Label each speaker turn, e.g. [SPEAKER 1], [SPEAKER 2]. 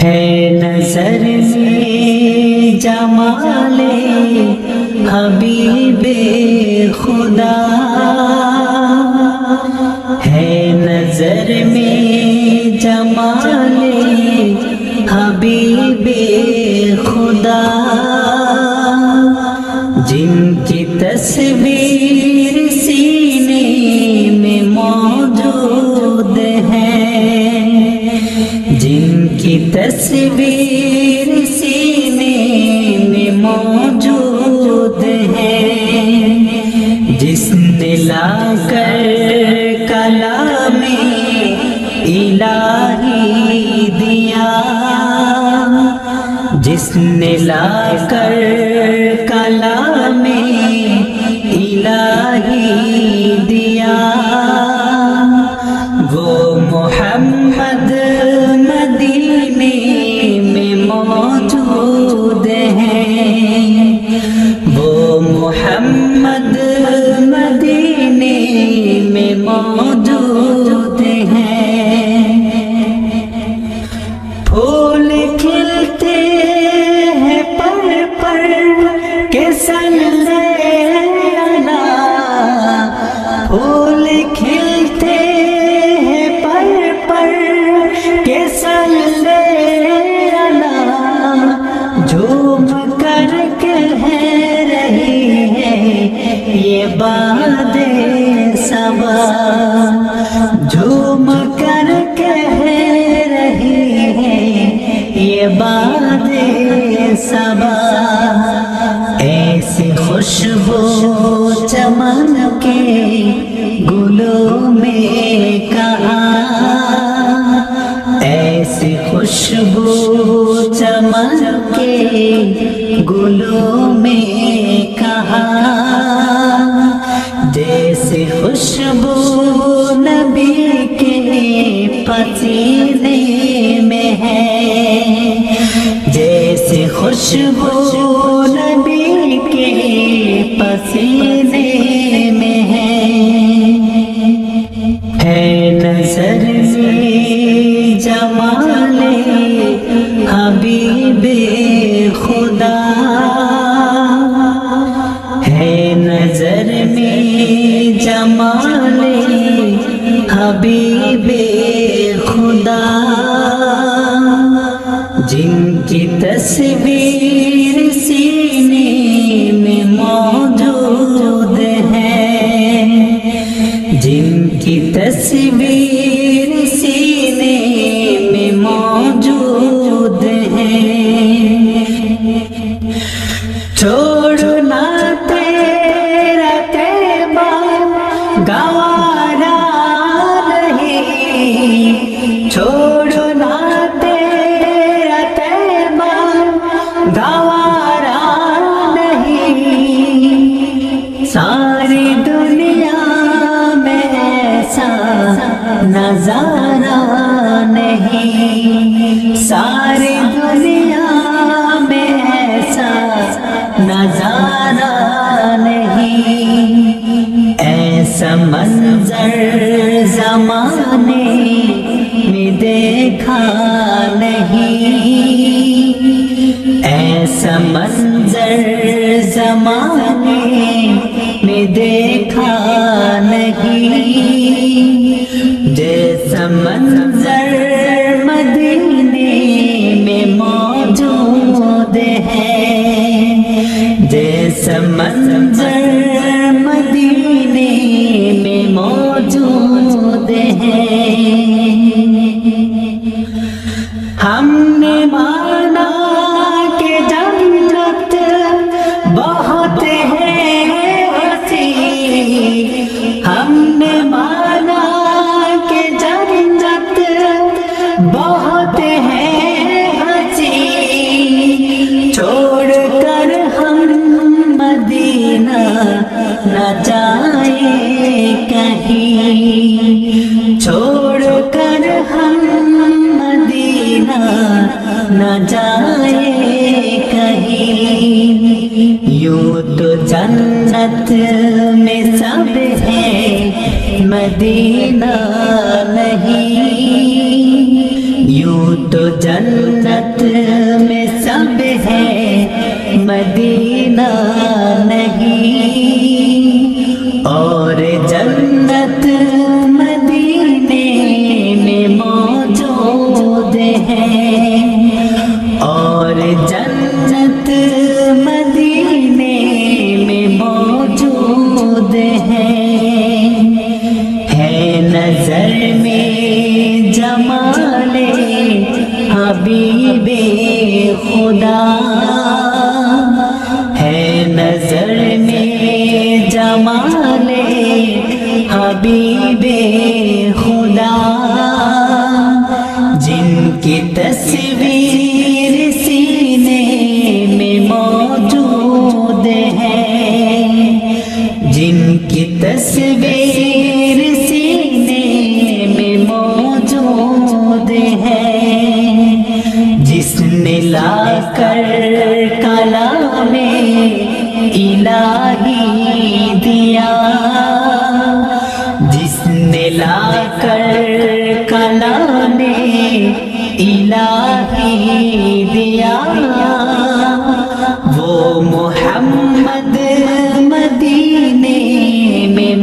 [SPEAKER 1] ہے نظر میں جمال حبیب خدا، ہے نظر میں جمال حبیب خدا، جن کی تصویر سینے میں موجود ہے، جن کی تصویر سینے میں موجود ہے، جس نے لا کر کلام الہی دیا، جس نے لا کر کلام الہی دیا، وہ محمد مدینے میں موجود ہیں، وہ محمد مدینے میں موجود ہیں، پھول کھلتے ہیں پر پر کے صلی علی، پھول کھلتے ہیں پر پر کے صلی علی، جھوم کر کہہ رہی ہے یہ باد صبا، جھوم کر کہہ رہی ہے یہ باد صبا، ایسی خوشبو چمن کے گلوں میں کہاں، ایسی خوشبو چمن کے گلوں میں کہاں، جیسے خوشبو نبی کے پسینے میں ہے، جیسے خوشبو نبی کے پسینے میں ہے نظر میں جمال حبیب خدا، ہے نظر میں جمال حبیب خدا، جن کی تصویر سینے میں موجود ہے، جن کی تصویر سینے میں موجود ہے، چھوڑنا تیرا طیبہ گوارا نہیں، چھوڑنا تیرا طیبہ گوارا نہیں، ساری دنیا میں ایسا نظارہ نہیں، ساری دنیا میں ایسا نظارہ نہیں، ایسا منظر زمانے میں دیکھا نہیں، ایسا منظر زمانے میں دیکھا نہیں، جیسا منظر مدینے میں موجود ہے، جیسا منظر مدینے میں موجود ہے، ہم نے مانا کہ جنت بہت ہے وسیع، ہم نے مانا کہ جنت بہت ہے وسیع، چھوڑ کر ہم مدینہ نہ جائیں کہیں، چھوڑ کر ہم مدینہ نہ جائیں کہیں، یوں تو جنت میں سب ہے مدینہ نہیں، یوں تو جنت میں سب ہے مدینہ نہیں، اور جنت مدینے میں موجود ہے، اور جنت مدینے میں موجود ہے نظر میں جمال حبیب خدا، ہے نظر میں جمال حبیب خدا، جن کی تصویر سینے میں موجود ہے، جن کی تصویر سینے میں موجود ہے، جس نے لا کر کلام الہی دیا، جس نے لا کر کلام الہی دیا، وہ محمد مدینے میں